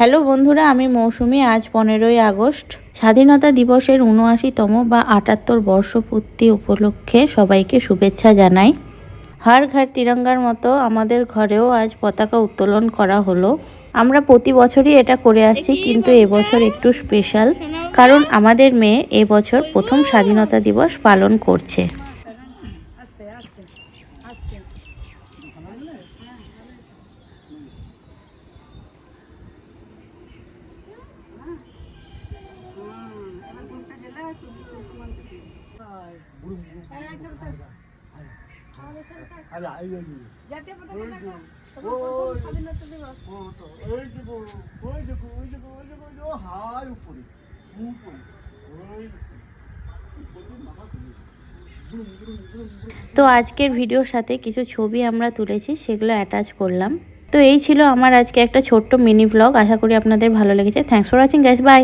Hello বন্ধুরা, আমি মৌসুমি। আজ 15ই আগস্ট স্বাধীনতা দিবসের ৭৯তম বা ৭৮ বর্ষপূর্তি উপলক্ষে সবাইকে শুভেচ্ছা জানাই। হর ঘর তিরঙ্গার মতো আমাদের ঘরেও আজ পতাকা উত্তোলন করা হলো। আমরা প্রতি বছরই এটা করে আসছি, কিন্তু এবছর একটু স্পেশাল, কারণ আমাদের মেয়ে এবছর প্রথম স্বাধীনতা দিবস পালন করছে। তো আজকের ভিডিওর সাথে কিছু ছবি আমরা তুলেছি, সেগুলো অ্যাটাচ করলাম। তো এই ছিল আমার আজকে একটা ছোট্ট মিনি ব্লগ। আশা করি আপনাদের ভালো লেগেছে। Thanks for watching guys, by.